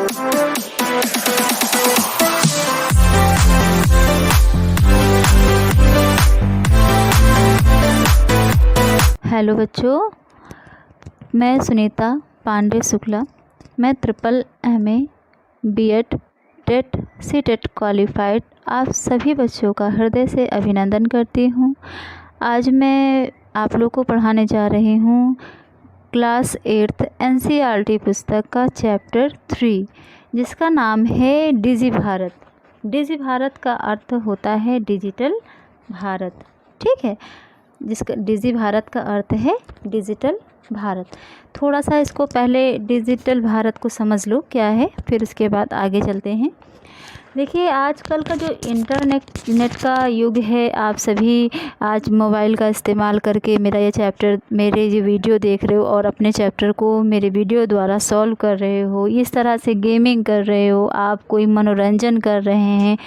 Hello बच्चों, मैं सुनीता पांडे शुक्ला। मैं MA BEd TET CTET qualified आप सभी बच्चों का हृदय से अभिनंदन करती हूँ। आज मैं आप लोग को पढ़ाने जा रही हूँ क्लास 8th NCERT पुस्तक का चैप्टर 3, जिसका नाम है डिजी भारत। डिजी भारत का अर्थ होता है डिजिटल भारत, ठीक है। जिसका डिजी भारत का अर्थ है डिजिटल भारत। थोड़ा सा इसको पहले डिजिटल भारत को समझ लो क्या है, फिर उसके बाद आगे चलते हैं। देखिए, आजकल का जो इंटरनेट का युग है, आप सभी आज मोबाइल का इस्तेमाल करके मेरे ये वीडियो देख रहे हो और अपने चैप्टर को मेरे वीडियो द्वारा सॉल्व कर रहे हो। इस तरह से गेमिंग कर रहे हो, आप कोई मनोरंजन कर रहे हैं,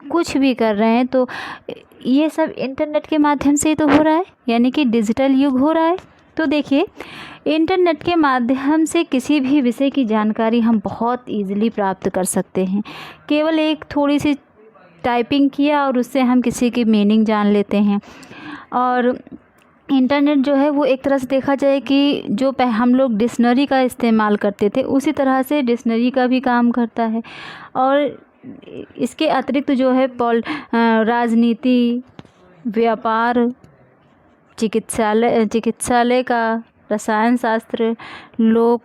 कुछ भी कर रहे हैं, तो ये सब इंटरनेट के माध्यम से ही तो हो रहा है, यानी कि डिजिटल युग हो रहा है। तो देखिए, इंटरनेट के माध्यम से किसी भी विषय की जानकारी हम बहुत ईज़िली प्राप्त कर सकते हैं। केवल एक थोड़ी सी टाइपिंग किया और उससे हम किसी की मीनिंग जान लेते हैं। और इंटरनेट जो है वो एक तरह से देखा जाए कि जो हम लोग डिक्शनरी का इस्तेमाल करते थे, उसी तरह से डिक्शनरी का भी काम करता है। और इसके अतिरिक्त जो है राजनीति, व्यापार, चिकित्सालय का, रसायन शास्त्र, लोग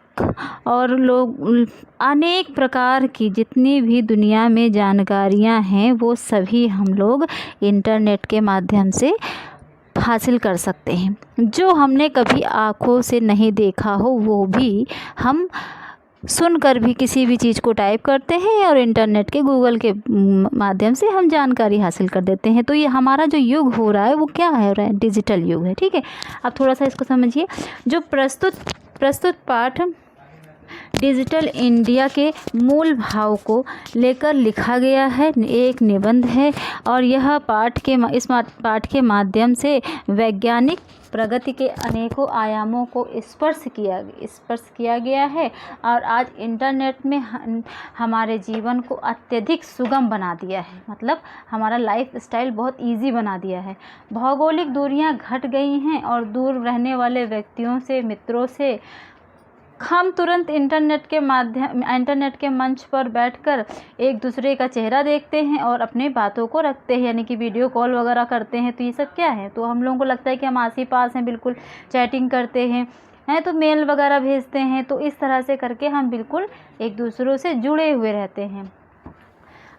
अनेक प्रकार की जितनी भी दुनिया में जानकारियां हैं, वो सभी हम लोग इंटरनेट के माध्यम से हासिल कर सकते हैं। जो हमने कभी आँखों से नहीं देखा हो, वो भी हम सुनकर भी किसी भी चीज़ को टाइप करते हैं और इंटरनेट के गूगल के माध्यम से हम जानकारी हासिल कर देते हैं। तो ये हमारा जो युग हो रहा है वो क्या है, रहा है डिजिटल युग है, ठीक है। अब थोड़ा सा इसको समझिए। जो प्रस्तुत पाठ डिजिटल इंडिया के मूल भाव को लेकर लिखा गया है, एक निबंध है। और यह इस पाठ के माध्यम से वैज्ञानिक प्रगति के अनेकों आयामों को स्पर्श किया गया है। और आज इंटरनेट में हमारे जीवन को अत्यधिक सुगम बना दिया है, मतलब हमारा लाइफ स्टाइल बहुत इजी बना दिया है। भौगोलिक दूरियां घट गई हैं और दूर रहने वाले व्यक्तियों से, मित्रों से हम तुरंत इंटरनेट के मंच पर बैठकर एक दूसरे का चेहरा देखते हैं और अपने बातों को रखते हैं, यानी कि वीडियो कॉल वगैरह करते हैं। तो ये सब क्या है, तो हम लोगों को लगता है कि हम आस ही पास हैं, बिल्कुल चैटिंग करते हैं तो मेल वगैरह भेजते हैं। तो इस तरह से करके हम बिल्कुल एक दूसरों से जुड़े हुए रहते हैं।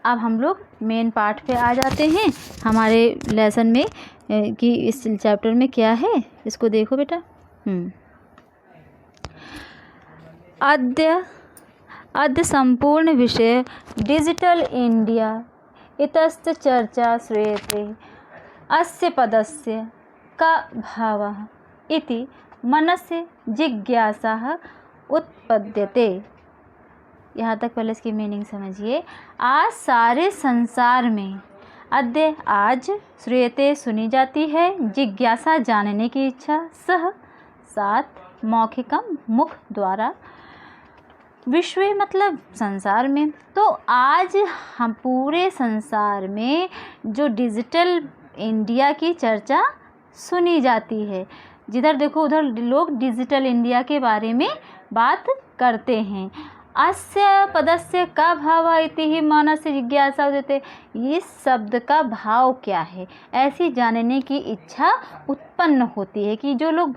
अब हम लोग मेन पार्ट पे आ जाते हैं हमारे लेसन में कि इस चैप्टर में क्या है, इसको देखो बेटा। अद्य संपूर्ण विषय डिजिटल इंडिया इतस्त चर्चा श्रूयते। अस्य पदस्य का भावः इति मनसि जिज्ञासा उत्पद्यते। यहाँ तक पहले इसकी मीनिंग समझिए। आज सारे संसार में, अद्य आज, श्रूयते सुनी जाती है, जिज्ञासा जानने की इच्छा, सह साथ, मौखिकम मुख द्वारा, विश्व मतलब संसार में। तो आज हम पूरे संसार में जो डिजिटल इंडिया की चर्चा सुनी जाती है, जिधर देखो उधर लोग डिजिटल इंडिया के बारे में बात करते हैं। अस्य पदस्य का भाव इति ही मनसि जिज्ञासा देते। इस शब्द का भाव क्या है, ऐसी जानने की इच्छा उत्पन्न होती है कि जो लोग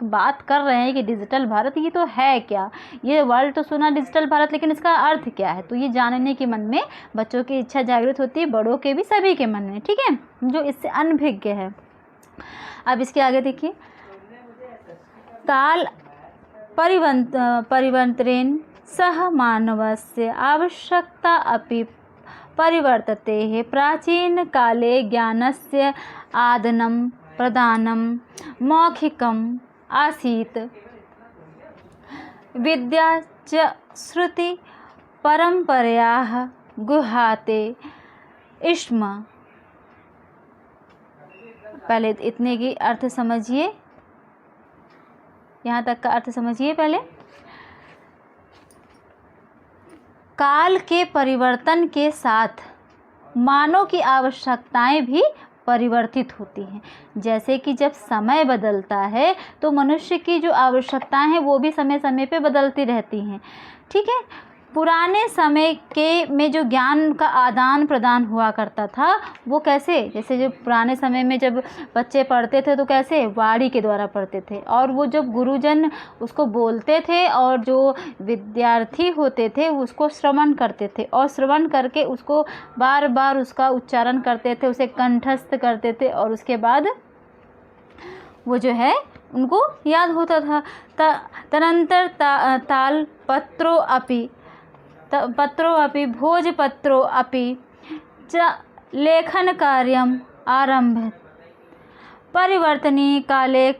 बात कर रहे हैं कि डिजिटल भारत, ये तो है क्या, ये वर्ड तो सुना डिजिटल भारत, लेकिन इसका अर्थ क्या है। तो ये जानने के मन में बच्चों की इच्छा जागृत होती है, बड़ों के भी, सभी के मन में, ठीक है, जो इससे अनभिज्ञ है। अब इसके आगे देखिए। काल परिवर्तनेन सह मानवस्य आवश्यकता अपि परिवर्तते। प्राचीन काले ज्ञानस्य आदानं प्रदानं मौखिकम् आसीत्। विद्या च श्रुति परम्परायाः गुहाते स्म। पहले इतने की अर्थ समझिए, यहाँ तक का अर्थ समझिए पहले। काल के परिवर्तन के साथ मानव की आवश्यकताएं भी परिवर्तित होती हैं। जैसे कि जब समय बदलता है तो मनुष्य की जो आवश्यकताएं हैं वो भी समय समय पे बदलती रहती हैं। ठीक है। पुराने समय के में जो ज्ञान का आदान प्रदान हुआ करता था वो कैसे, जैसे जो पुराने समय में जब बच्चे पढ़ते थे तो कैसे वाणी के द्वारा पढ़ते थे, और वो जब गुरुजन उसको बोलते थे और जो विद्यार्थी होते थे उसको श्रवण करते थे, और श्रवण करके उसको बार बार उसका उच्चारण करते थे, उसे कंठस्थ करते थे, और उसके बाद वो जो है उनको याद होता था। तदनंतर ताल पत्रो अपि भोजपत्रो अपि च लेखन कार्यम आरम्भ परिवर्तनीय काले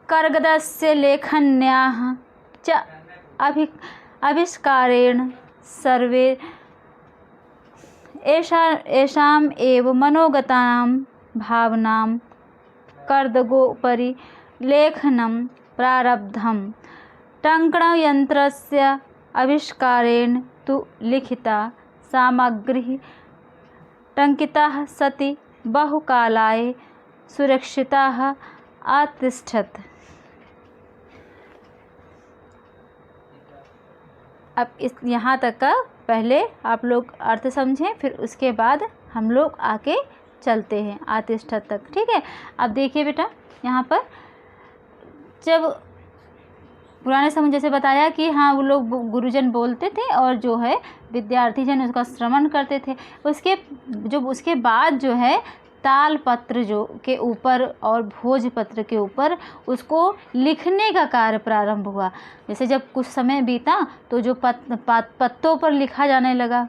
कर्गदस्य लेखन्याः च आविष्कारेण सर्वे येषाम् एव मनोगतानां भावनां कर्दगोपरि लेखनं प्रारब्धम्। टङ्कणयन्त्रस्य आविष्कारेण तु लिखिता सामग्री टङ्किता सति बहुकालाय सुरक्षिता अतिष्ठत्। अब इस यहाँ तक का पहले आप लोग अर्थ समझें, फिर उसके बाद हम लोग आके चलते हैं आतिष्ठत तक। ठीक है। अब देखिए बेटा, यहाँ पर जब पुराने समय जैसे बताया कि हाँ वो लोग गुरुजन बोलते थे और जो है विद्यार्थी जन उसका श्रवण करते थे, उसके बाद जो है तालपत्र जो के ऊपर और भोजपत्र के ऊपर उसको लिखने का कार्य प्रारंभ हुआ। जैसे जब कुछ समय बीता तो जो पत्तों पर लिखा जाने लगा,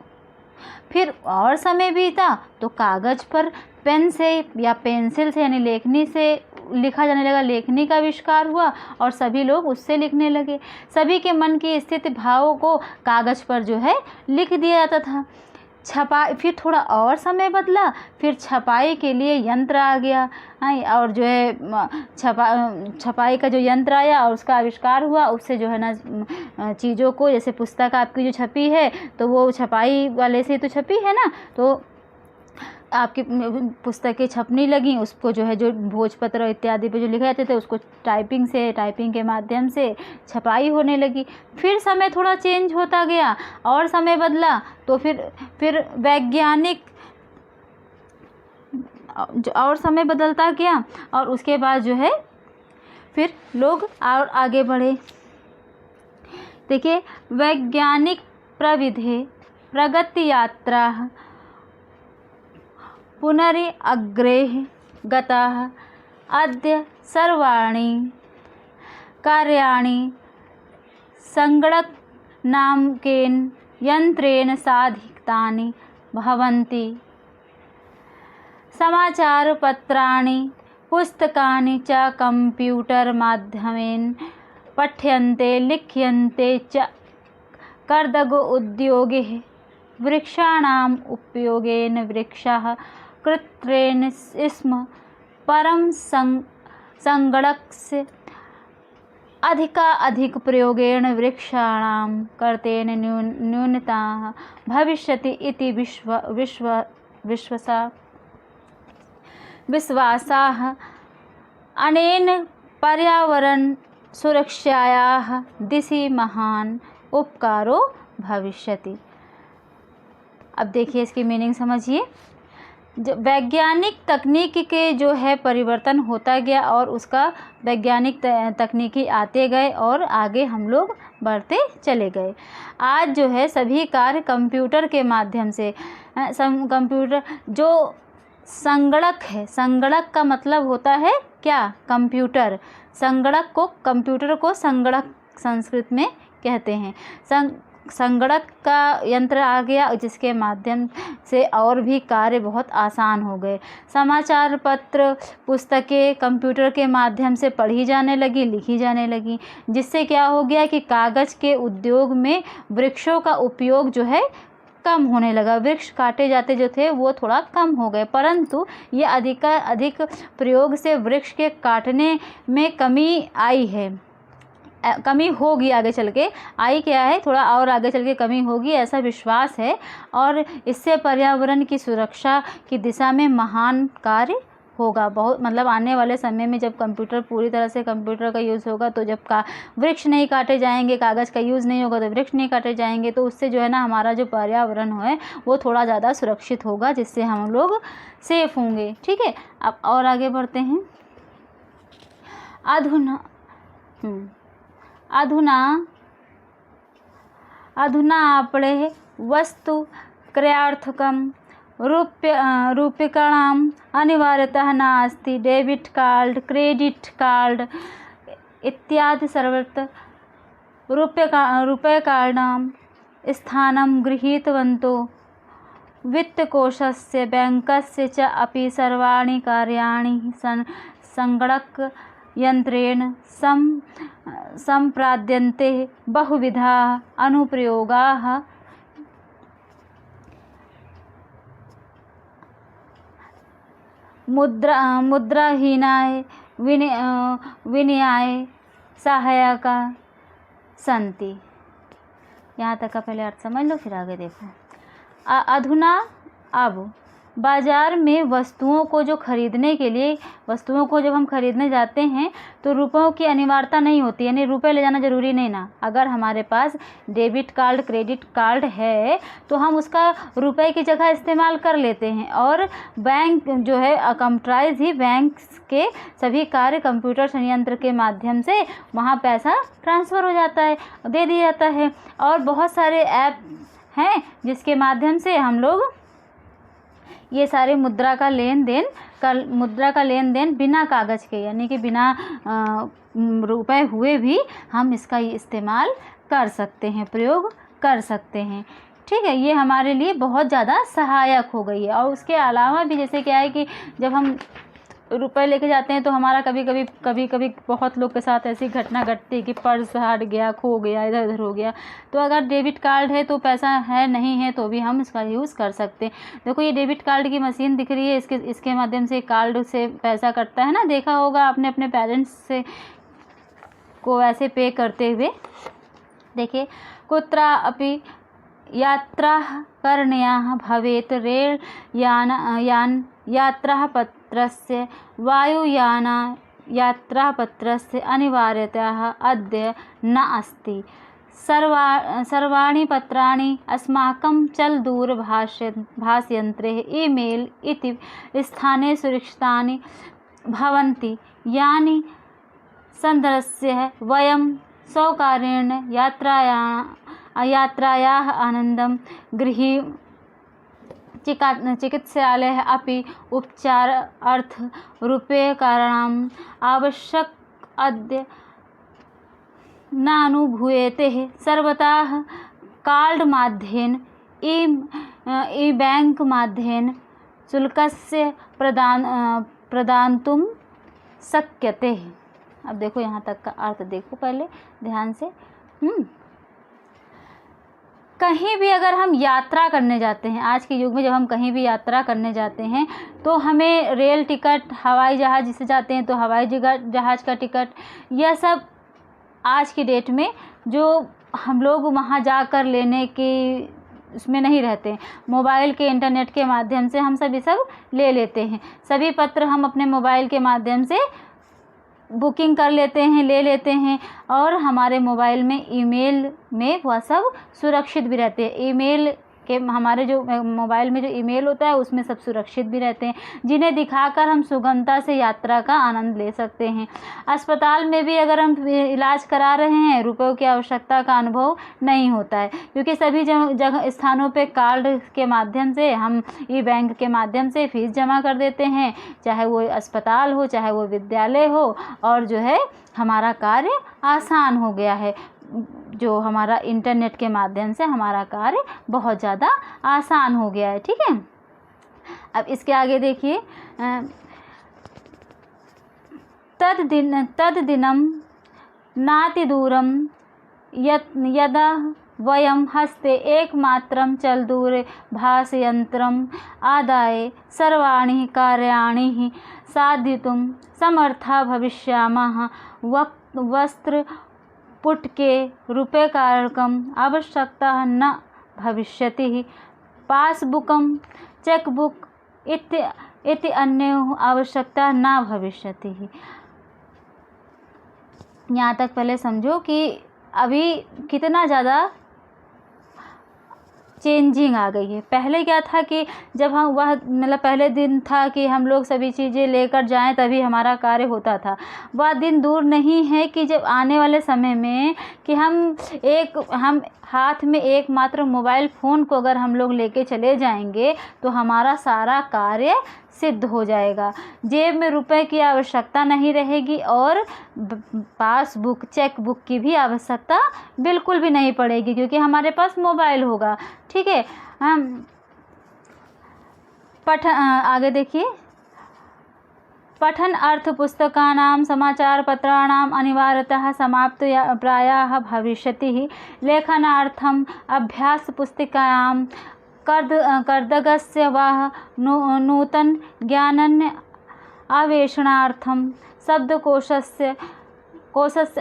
फिर और समय बीता तो कागज़ पर पेन से या पेंसिल से यानी लेखनी से लिखा जाने लगा, लेखनी का आविष्कार हुआ और सभी लोग उससे लिखने लगे। सभी के मन की स्थिति भावों को कागज़ पर जो है लिख दिया जाता था। फिर थोड़ा और समय बदला, फिर छपाई के लिए यंत्र आ गया, और जो है छपाई का जो यंत्र आया और उसका आविष्कार हुआ, उससे जो है ना चीज़ों को, जैसे पुस्तक आपकी जो छपी है तो वो छपाई वाले से तो छपी है ना, तो आपकी पुस्तकें छपने लगी, उसको जो है जो भोजपत्र इत्यादि पे जो लिखे जाते थे उसको टाइपिंग के माध्यम से छपाई होने लगी। फिर समय थोड़ा चेंज होता गया और समय बदला, तो फिर वैज्ञानिक और समय बदलता गया, और उसके बाद जो है फिर लोग और आगे बढ़े। देखिए, वैज्ञानिक प्रविधि प्रगति यात्रा पुनरग्रेः गताः अद्य सर्वाणि कार्याणि संगणकनामकेन यंत्रेण साधितानि भवन्ति। समाचारपत्राणि पुस्तकानि च कंप्यूटर माध्यमेन पठ्यन्ते लिख्यन्ते च। कर्दग उद्योगे वृक्षाणाम् उपयोगेन वृक्षाः कृत्रेण स्म परम संगणकस्य अधिक प्रयोगेण वृक्षाणां कर्तेन न्यूनताः भविष्यति इति विश्वासाः। अनेन पर्यावरण सुरक्षायाः दिशि महान उपकारो भविष्यति। अब देखिए इसकी मीनिंग समझिए। वैज्ञानिक तकनीक के जो है परिवर्तन होता गया और उसका वैज्ञानिक तकनीकी आते गए और आगे हम लोग बढ़ते चले गए। आज जो है सभी कार्य कंप्यूटर के माध्यम से, कंप्यूटर जो संगणक है, संगणक का मतलब होता है क्या, कंप्यूटर। संगणक को, कंप्यूटर को संगणक संस्कृत में कहते हैं। संगणक का यंत्र आ गया जिसके माध्यम से और भी कार्य बहुत आसान हो गए। समाचार पत्र पुस्तकें कंप्यूटर के माध्यम से पढ़ी जाने लगी, लिखी जाने लगी, जिससे क्या हो गया कि कागज़ के उद्योग में वृक्षों का उपयोग जो है कम होने लगा। वृक्ष काटे जाते जो थे वो थोड़ा कम हो गए, परंतु ये अधिक प्रयोग से वृक्ष के काटने में कमी आई है। कमी होगी आगे चल के, आई क्या है, थोड़ा और आगे चल के कमी होगी, ऐसा विश्वास है। और इससे पर्यावरण की सुरक्षा की दिशा में महान कार्य होगा। बहुत मतलब आने वाले समय में जब कंप्यूटर पूरी तरह से कंप्यूटर का यूज़ होगा, तो जब वृक्ष नहीं काटे जाएंगे, कागज़ का यूज़ नहीं होगा तो वृक्ष नहीं काटे जाएंगे, तो उससे जो है ना हमारा जो पर्यावरण है वो थोड़ा ज़्यादा सुरक्षित होगा, जिससे हम लोग सेफ होंगे। ठीक है, अब और आगे बढ़ते हैं। अधुना आपणे वस्तु क्रयार्थकं रूप्यकाणाम् अनिवार्यता नास्ति। डेबिट कार्ड, क्रेडिट कार्ड इत्यादि सर्वत्र रूप्यकाणां स्थानं गृहीतवन्तो वित्तकोशस्य बैंकस्य च अपि सर्वाणि कार्याणि संगणकयन्त्रेण सम्पाद्यन्ते। बहुविधाः अनुप्रयोगाः मुद्राहीनाय विनिमयाय सहायका सन्ति। यहाँ तक का पहले अर्थ समझ लो, फिर आगे देखो। अधुना अब बाज़ार में वस्तुओं को जो खरीदने के लिए, वस्तुओं को जब हम खरीदने जाते हैं तो रुपयों की अनिवार्यता नहीं होती, यानी रुपए ले जाना ज़रूरी नहीं ना। अगर हमारे पास डेबिट कार्ड, क्रेडिट कार्ड है तो हम उसका रुपए की जगह इस्तेमाल कर लेते हैं। और बैंक जो है कंप्यूटराइज ही बैंक के सभी कार्य कंप्यूटर संयंत्र के माध्यम से वहाँ पैसा ट्रांसफ़र हो जाता है, दे दिया जाता है। और बहुत सारे ऐप हैं जिसके माध्यम से हम लोग ये सारे मुद्रा का लेन देन बिना कागज़ के, यानी कि बिना रुपए हुए भी हम इसका इस्तेमाल कर सकते हैं, प्रयोग कर सकते हैं। ठीक है, ये हमारे लिए बहुत ज़्यादा सहायक हो गई है। और उसके अलावा भी जैसे क्या है कि जब हम रुपए लेके जाते हैं तो हमारा कभी कभी बहुत लोग के साथ ऐसी घटना घटती है कि पर्स हट गया, खो गया, इधर उधर हो गया। तो अगर डेबिट कार्ड है तो पैसा है, नहीं है तो भी हम इसका यूज़ कर सकते हैं। देखो ये डेबिट कार्ड की मशीन दिख रही है, इसके माध्यम से कार्ड से पैसा कटता है ना, देखा होगा आपने अपने पेरेंट्स से को ऐसे पे करते हुए। देखिए, कुत्रा अपि यात्रा करणीया भवेत् रेल यान यात्रापत्रस्य वायुयान यात्रापत्रस्य अनिवार्यता अद्य न अस्ति। सर्वाणि पत्राणि अस्माकं चलदूरभाषयन्त्रे ईमेल इति स्थाने सुरक्षितानि भवन्ति, यानि सन्दर्शस्य वयं सौकर्येण यात्रायाः आनन्दं चिकित्सालयः अपि उपचारार्थ रूप्यकाणाम् आवश्यक अद्य नानुभूयते। सर्वतः कार्ड माध्यमेन ई बैंक माध्यमेन शुल्कस्य प्रदातुं शक्यते। अब देखो यहाँ तक का अर्थ देखो पहले ध्यान से। कहीं भी अगर हम यात्रा करने जाते हैं, आज के युग में जब हम कहीं भी यात्रा करने जाते हैं तो हमें रेल टिकट, हवाई जहाज़ जिससे जाते हैं तो हवाई जहाज़ का टिकट, यह सब आज की डेट में जो हम लोग वहाँ जाकर लेने की उसमें नहीं रहते। मोबाइल के इंटरनेट के माध्यम से हम सब ले लेते हैं। सभी पत्र हम अपने मोबाइल के माध्यम से बुकिंग कर लेते हैं, ले लेते हैं। और हमारे मोबाइल में ईमेल में वह सब सुरक्षित भी रहते हैं। ईमेल के हमारे जो मोबाइल में जो ईमेल होता है उसमें सब सुरक्षित भी रहते हैं, जिन्हें दिखाकर हम सुगमता से यात्रा का आनंद ले सकते हैं। अस्पताल में भी अगर हम इलाज करा रहे हैं, रुपयों की आवश्यकता का अनुभव नहीं होता है, क्योंकि सभी जगह स्थानों पे कार्ड के माध्यम से हम ई बैंक के माध्यम से फीस जमा कर देते हैं, चाहे वो अस्पताल हो चाहे वो विद्यालय हो। और जो है हमारा कार्य आसान हो गया है, जो हमारा इंटरनेट के माध्यम से हमारा कार्य बहुत ज़्यादा आसान हो गया है। ठीक है, अब इसके आगे देखिए, तद्दिनं नातिदूरं यदा वयं हस्ते एकमात्रं चलदूरभाषयन्त्रम् आदाय सर्वाणि कार्याणि साधितुं समर्था भविष्यामः। वस्त्र पुट के रूप्यकाणकम् आवश्यकता न भविष्यति। पासबुकं चेकबुक इति अन्योः आवश्यकता न भविष्यति। यहाँ तक पहले समझो कि अभी कितना ज़्यादा चेंजिंग आ गई है। पहले क्या था कि जब हम वह मतलब पहले दिन था कि हम लोग सभी चीज़ें लेकर जाएं तभी हमारा कार्य होता था। वह दिन दूर नहीं है कि जब आने वाले समय में कि हम हाथ में एकमात्र मोबाइल फ़ोन को अगर हम लोग लेके चले जाएंगे तो हमारा सारा कार्य सिद्ध हो जाएगा। जेब में रुपए की आवश्यकता नहीं रहेगी और पासबुक चेकबुक की भी आवश्यकता बिल्कुल भी नहीं पड़ेगी, क्योंकि हमारे पास मोबाइल होगा। ठीक है, हम आगे देखिए। पठन अर्थ पुस्तकानां समाचारपत्राणाम् अनिवार्यतः समाप्तिः प्रायः भविष्यति। लेखनार्थम् अभ्यासपुस्तिकायां कर्दगस्य वा नूतन ज्ञानन् अन्वेषणार्थं शब्दकोशस्य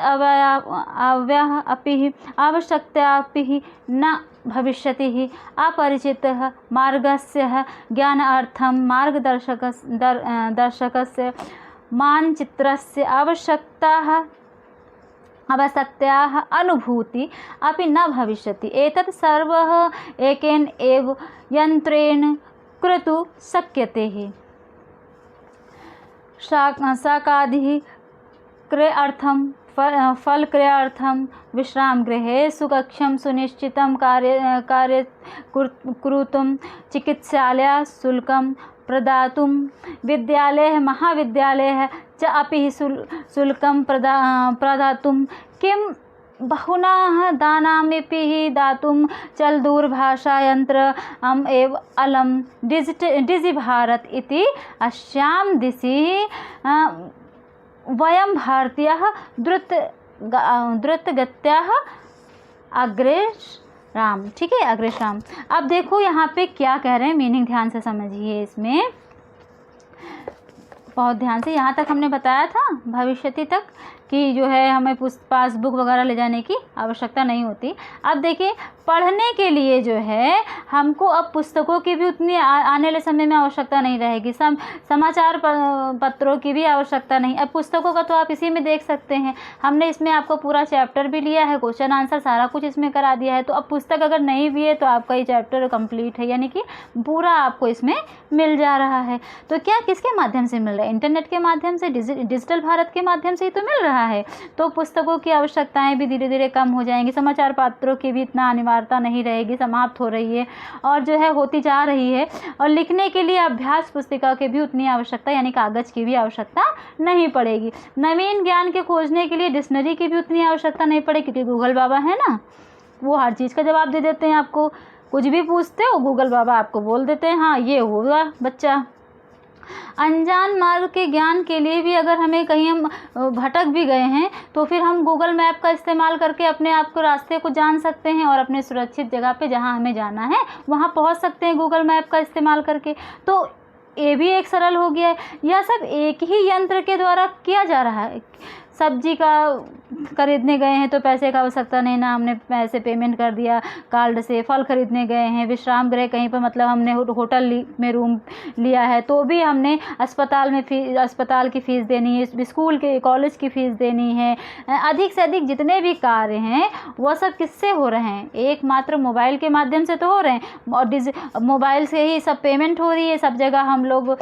अव्ययः अपि आवश्यकतापि न भविष्यति। अपरिचितः मार्गस्य ज्ञानार्थं मार्गदर्शकस्य मानचित्रस्य आवश्यकतायाः अनुभूति अपि न भविष्यति। एतत् सर्वः एकेन एव यन्त्रेण कर्तुं शक्यते। शाकादिः क्रयार्थं फलक्रयार्थं विश्रामगृहे सुकक्षं सुनिश्चितं कार्य कर्तुं चिकित्सालय शुल्कं प्रदातुं विद्यालयः महाविद्यालयः च अपि शुल्कं प्रदातुं किं बहुनाः दानामपि दातुं चलदूरभाषायन्त्रम् एव अलं डिजिभारत इति अस्यां दिशि वयं भारतीयाः द्रुतगत्या अग्रेसराम। ठीक है, अग्रेसराम। अब देखो यहाँ पे क्या कह रहे हैं, मीनिंग ध्यान से समझिए इसमें, बहुत ध्यान से। यहाँ तक हमने बताया था भविष्यति तक कि जो है हमें पासबुक वगैरह ले जाने की आवश्यकता नहीं होती। अब देखिए, पढ़ने के लिए जो है हमको अब पुस्तकों की भी उतनी आने वाले समय में आवश्यकता नहीं रहेगी। समाचार पत्रों की भी आवश्यकता नहीं। अब पुस्तकों का तो आप इसी में देख सकते हैं। हमने इसमें आपको पूरा चैप्टर भी लिया है, क्वेश्चन आंसर सारा कुछ इसमें करा दिया है। तो अब पुस्तक अगर नहीं भी है तो आपका ये चैप्टर कंप्लीट है, यानी कि पूरा आपको इसमें मिल जा रहा है। तो क्या किसके माध्यम से मिल रहा है? इंटरनेट के माध्यम से, डिजिटल भारत के माध्यम से ही तो मिल रहा है। तो पुस्तकों की आवश्यकताएं भी धीरे धीरे कम हो जाएंगी। समाचार पत्रों की भी इतना अनिवार्यता नहीं रहेगी, समाप्त हो रही है और जो है होती जा रही है। और लिखने के लिए अभ्यास पुस्तिका की भी उतनी आवश्यकता, यानी कागज की भी आवश्यकता नहीं पड़ेगी। नवीन ज्ञान के खोजने के लिए डिक्शनरी की भी उतनी आवश्यकता नहीं पड़ेगी, क्योंकि गूगल बाबा है ना, वो हर चीज़ का जवाब दे देते हैं। आपको कुछ भी पूछते हो गूगल बाबा आपको बोल देते हैं हाँ ये होगा बच्चा। अनजान मार्ग के ज्ञान के लिए भी अगर हमें कहीं हम भटक भी गए हैं तो फिर हम गूगल मैप का इस्तेमाल करके अपने आप को रास्ते को जान सकते हैं और अपने सुरक्षित जगह पे जहां हमें जाना है वहां पहुंच सकते हैं गूगल मैप का इस्तेमाल करके। तो ये भी एक सरल हो गया है। यह सब एक ही यंत्र के द्वारा किया जा रहा है। सब्जी का खरीदने गए हैं तो पैसे का आवश्यकता नहीं ना, हमने पैसे पेमेंट कर दिया कार्ड से। फल खरीदने गए हैं, विश्राम गृह कहीं पर मतलब हमने होटल में रूम लिया है तो भी हमने अस्पताल की फ़ीस देनी है, स्कूल के कॉलेज की फ़ीस देनी है। अधिक से अधिक जितने भी कार्य हैं वह सब किससे हो रहे हैं? एकमात्र मोबाइल के माध्यम से तो हो रहे हैं और मोबाइल से ही सब पेमेंट हो रही है। सब जगह हम लोग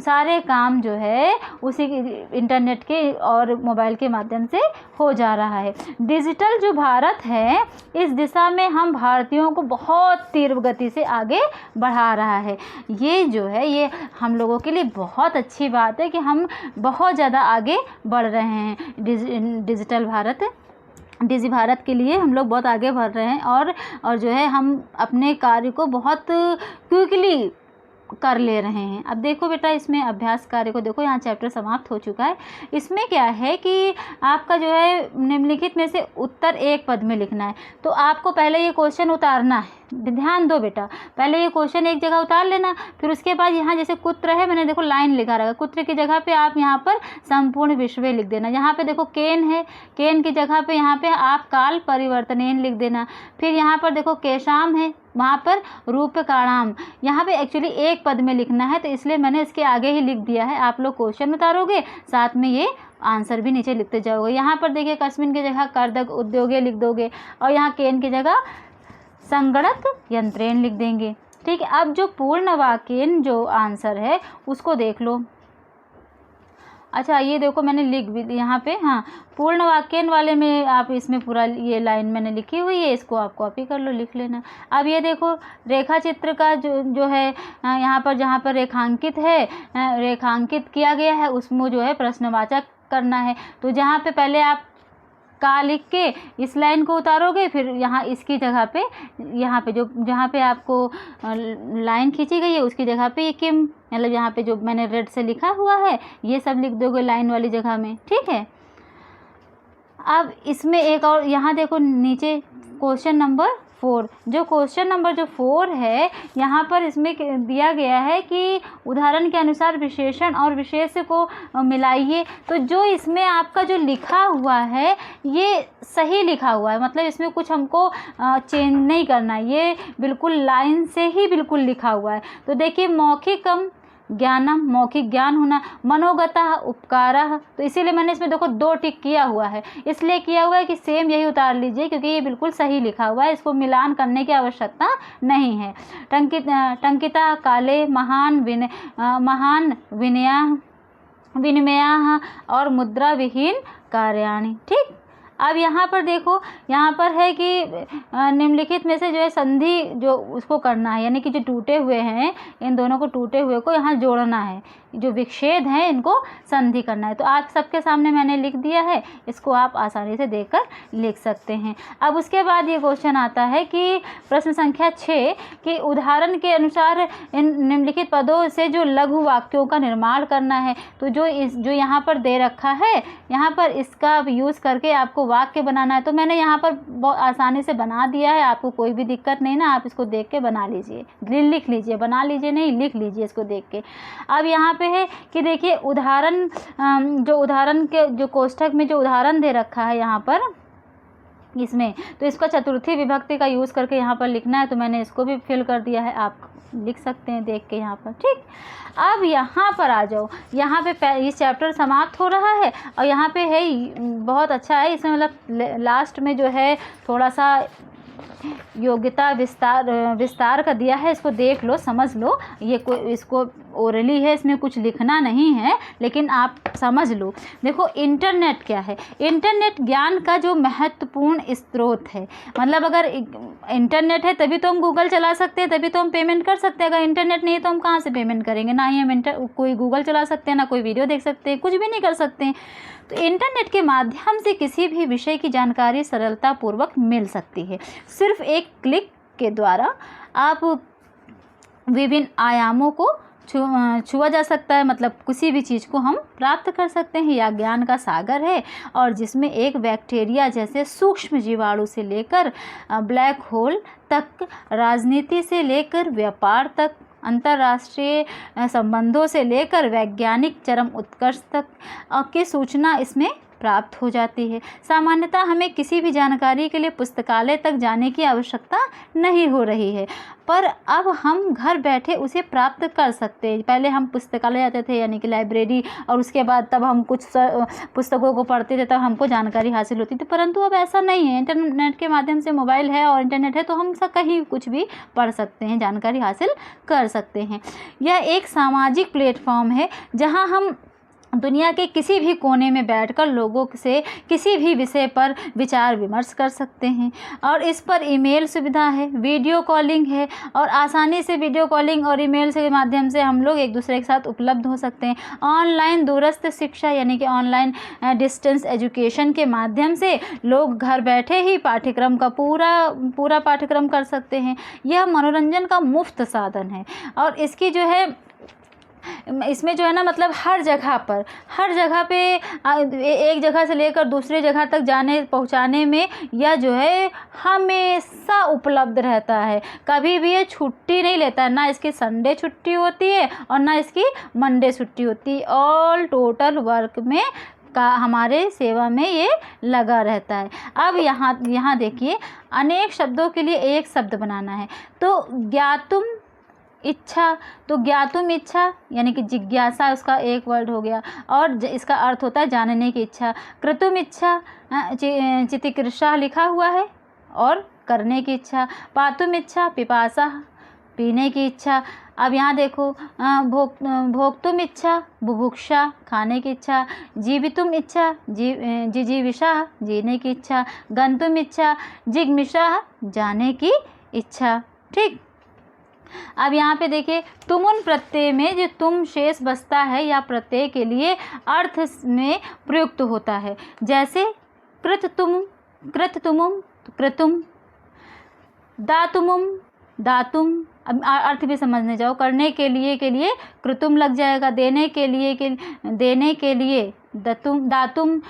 सारे काम जो है उसी इंटरनेट के और मोबाइल के माध्यम से हो जा रहा है। डिजिटल जो भारत है इस दिशा में हम भारतीयों को बहुत तीव्र गति से आगे बढ़ा रहा है। ये जो है ये हम लोगों के लिए बहुत अच्छी बात है कि हम बहुत ज़्यादा आगे बढ़ रहे हैं। डिजिटल भारत के लिए हम लोग बहुत आगे बढ़ रहे हैं और जो है हम अपने कार्य को बहुत क्विकली कर ले रहे हैं। अब देखो बेटा इसमें अभ्यास कार्य को देखो, यहाँ चैप्टर समाप्त हो चुका है। इसमें क्या है कि आपका जो है निम्नलिखित में से उत्तर एक पद में लिखना है। तो आपको पहले ये क्वेश्चन उतारना है, ध्यान दो बेटा, पहले ये क्वेश्चन एक जगह उतार लेना, फिर उसके बाद यहाँ जैसे कुत्र है, मैंने देखो लाइन लिखा रहा है, कुत्र की जगह पे आप यहाँ पर संपूर्ण विश्व लिख देना। यहाँ पे देखो केन है, केन की जगह पे यहाँ पे आप काल परिवर्तनेन लिख देना। फिर यहाँ पर देखो केशाम है, वहाँ पर रूपकाणाम, यहाँ पे एक्चुअली एक पद में लिखना है तो इसलिए मैंने इसके आगे ही लिख दिया है। आप लोग क्वेश्चन उतारोगे, साथ में ये आंसर भी नीचे लिखते जाओगे। यहाँ पर देखिए कस्मिन की जगह कर्दक उद्योगे लिख दोगे, और यहाँ केन की जगह संगणक यंत्रेण लिख देंगे। ठीक है, अब जो पूर्ण वाक्यन जो आंसर है उसको देख लो। अच्छा ये देखो मैंने लिख भी यहाँ पे, हाँ पूर्ण वाक्यन वाले में आप इसमें पूरा ये लाइन मैंने लिखी हुई है, इसको आप कॉपी कर लो, लिख लेना। अब ये देखो रेखा चित्र का जो है यहाँ पर जहाँ पर रेखांकित है, रेखांकित किया गया है, उसमें जो है प्रश्नवाचक करना है। तो जहाँ पे पहले आप का लिख के इस लाइन को उतारोगे, फिर यहाँ इसकी जगह पे, यहाँ पे जो जहाँ पे आपको लाइन खींची गई है उसकी जगह पे ये किम, मतलब यहाँ पे जो मैंने रेड से लिखा हुआ है ये सब लिख दोगे लाइन वाली जगह में। ठीक है, अब इसमें एक और यहाँ देखो नीचे क्वेश्चन नंबर 4, जो क्वेश्चन नंबर जो 4 है यहाँ पर इसमें दिया गया है कि उदाहरण के अनुसार विशेषण और विशेष को मिलाइए। तो जो इसमें आपका जो लिखा हुआ है ये सही लिखा हुआ है, मतलब इसमें कुछ हमको चेंज नहीं करना है, ये बिल्कुल लाइन से ही बिल्कुल लिखा हुआ है। तो देखिए मौखिकम ज्ञानम, मौखिक ज्ञान होना, मनोगतः उपकारः, तो इसीलिए मैंने इसमें देखो 2 टिक किया हुआ है, इसलिए किया हुआ है कि सेम यही उतार लीजिए क्योंकि ये बिल्कुल सही लिखा हुआ है, इसको मिलान करने की आवश्यकता नहीं है। टंकिता काले महान विनिमया और मुद्रा विहीन कार्याणि। ठीक, अब यहाँ पर देखो, यहाँ पर है कि निम्नलिखित में से जो है संधि जो उसको करना है, यानी कि जो टूटे हुए हैं इन दोनों को, टूटे हुए को यहाँ जोड़ना है, जो विच्छेद हैं इनको संधि करना है। तो आप सबके सामने मैंने लिख दिया है, इसको आप आसानी से देखकर लिख सकते हैं। अब उसके बाद ये क्वेश्चन आता है कि प्रश्न संख्या 6 कि उदाहरण के अनुसार इन निम्नलिखित पदों से जो लघु वाक्यों का निर्माण करना है। तो जो यहाँ पर दे रखा है, यहाँ पर इसका यूज़ करके आपको वाक्य बनाना है। तो मैंने यहाँ पर बहुत आसानी से बना दिया है, आपको कोई भी दिक्कत नहीं ना, आप इसको देख के बना लीजिए, लिख लीजिए, बना लीजिए नहीं, लिख लीजिए इसको देख के। अब यहाँ पे है कि देखिए उदाहरण, जो उदाहरण के जो कोष्ठक में जो उदाहरण दे रखा है यहाँ पर इसमें, तो इसका चतुर्थी विभक्ति का यूज़ करके यहाँ पर लिखना है। तो मैंने इसको भी फिल कर दिया है, आप लिख सकते हैं देख के यहाँ पर। ठीक, अब यहाँ पर आ जाओ, यहाँ पे ये चैप्टर समाप्त हो रहा है और यहाँ पे है बहुत अच्छा है, इसमें मतलब लास्ट में जो है थोड़ा सा योग्यता विस्तार का दिया है, इसको देख लो, समझ लो। ये कोई इसको ओरली है, इसमें कुछ लिखना नहीं है, लेकिन आप समझ लो। देखो इंटरनेट क्या है, इंटरनेट ज्ञान का जो महत्वपूर्ण स्रोत है। मतलब अगर इंटरनेट है तभी तो हम गूगल चला सकते हैं, तभी तो हम पेमेंट कर सकते हैं। अगर इंटरनेट नहीं है तो हम कहाँ से पेमेंट करेंगे? ना ही हम कोई गूगल चला सकते हैं, ना कोई वीडियो देख सकते हैं, कुछ भी नहीं कर सकते हैं। तो इंटरनेट के माध्यम से किसी भी विषय की जानकारी सरलतापूर्वक मिल सकती है। सिर्फ एक क्लिक के द्वारा आप विभिन्न आयामों को छुआ जा सकता है, मतलब किसी भी चीज़ को हम प्राप्त कर सकते हैं। यह ज्ञान का सागर है और जिसमें एक बैक्टीरिया जैसे सूक्ष्म जीवाणु से लेकर ब्लैक होल तक, राजनीति से लेकर व्यापार तक, अंतर्राष्ट्रीय संबंधों से लेकर वैज्ञानिक चरम उत्कर्ष तक की सूचना इसमें प्राप्त हो जाती है। सामान्यतः हमें किसी भी जानकारी के लिए पुस्तकालय तक जाने की आवश्यकता नहीं हो रही है, पर अब हम घर बैठे उसे प्राप्त कर सकते हैं। पहले हम पुस्तकालय जाते थे, यानी कि लाइब्रेरी, और उसके बाद तब हम कुछ पुस्तकों को पढ़ते थे, तब हमको जानकारी हासिल होती थी। परंतु अब ऐसा नहीं है, इंटरनेट के माध्यम से, मोबाइल है और इंटरनेट है, तो हम सब कहीं कुछ भी पढ़ सकते हैं, जानकारी हासिल कर सकते हैं। यह एक सामाजिक प्लेटफॉर्म है जहाँ हम दुनिया के किसी भी कोने में बैठकर लोगों से किसी भी विषय पर विचार विमर्श कर सकते हैं। और इस पर ईमेल सुविधा है, वीडियो कॉलिंग है, और आसानी से वीडियो कॉलिंग और ईमेल के माध्यम से हम लोग एक दूसरे के साथ उपलब्ध हो सकते हैं। ऑनलाइन दूरस्थ शिक्षा, यानी कि ऑनलाइन डिस्टेंस एजुकेशन के माध्यम से लोग घर बैठे ही पाठ्यक्रम का पूरा पाठ्यक्रम कर सकते हैं। यह मनोरंजन का मुफ्त साधन है और इसकी जो है इसमें जो है ना मतलब हर जगह पे एक जगह से लेकर दूसरी जगह तक जाने पहुंचाने में यह जो है हमेशा उपलब्ध रहता है, कभी भी ये छुट्टी नहीं लेता है, ना इसकी संडे छुट्टी होती है और ना इसकी मंडे छुट्टी होती है। ऑल टोटल वर्क में का हमारे सेवा में ये लगा रहता है। अब यहाँ देखिए, अनेक शब्दों के लिए एक शब्द बनाना है। तो ज्ञातुम इच्छा, तो ज्ञातुम इच्छा यानी कि जिज्ञासा उसका एक वर्ड हो गया और इसका अर्थ होता है जानने की इच्छा। कृतुम इच्छा, चितिकृषा लिखा हुआ है और करने की इच्छा। पातुम इच्छा, पिपासा पीने की इच्छा। अब यहाँ देखो, भोक्तुम इच्छा, बुभुक्षा खाने की इच्छा। जीवितुम इच्छा, जिजीविषा जीने की इच्छा। गंतुम इच्छा, जिग्मिषा जाने की इच्छा। ठीक, अब यहाँ पे देखिए, तुमुन प्रत्यय में जो तुम शेष बचता है या प्रत्यय के लिए अर्थ में प्रयुक्त होता है। जैसे कृततुमुम, कृतुम, दातुमुम, दातुम। अब अर्थ भी समझने जाओ। करने के लिए कृतुम लग जाएगा, देने के लिए दातुम।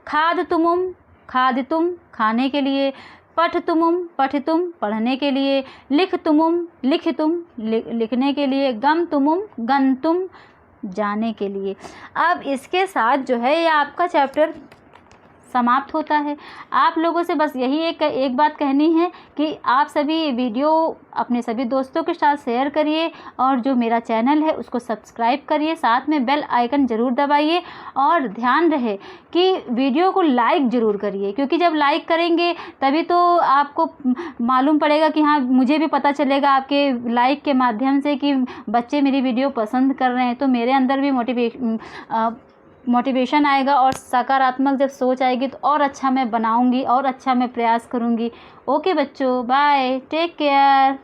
खादतुमुम, खादितुम खाने के लिए। पठतुमुम, पठितुम पढ़ने के लिए। लिखतुमुम, लिखितुम लिखने के लिए। गमतुमुम, गंतुम जाने के लिए। अब इसके साथ जो है ये आपका चैप्टर समाप्त होता है। आप लोगों से बस यही एक बात कहनी है कि आप सभी वीडियो अपने सभी दोस्तों के साथ शेयर करिए और जो मेरा चैनल है उसको सब्सक्राइब करिए, साथ में बेल आइकन ज़रूर दबाइए और ध्यान रहे कि वीडियो को लाइक ज़रूर करिए, क्योंकि जब लाइक करेंगे तभी तो आपको मालूम पड़ेगा कि हाँ, मुझे भी पता चलेगा आपके लाइक के माध्यम से कि बच्चे मेरी वीडियो पसंद कर रहे हैं, तो मेरे अंदर भी मोटिवेशन आएगा और सकारात्मक जब सोच आएगी तो और अच्छा मैं बनाऊंगी और अच्छा मैं प्रयास करूंगी। ओके बच्चों, बाय, टेक केयर।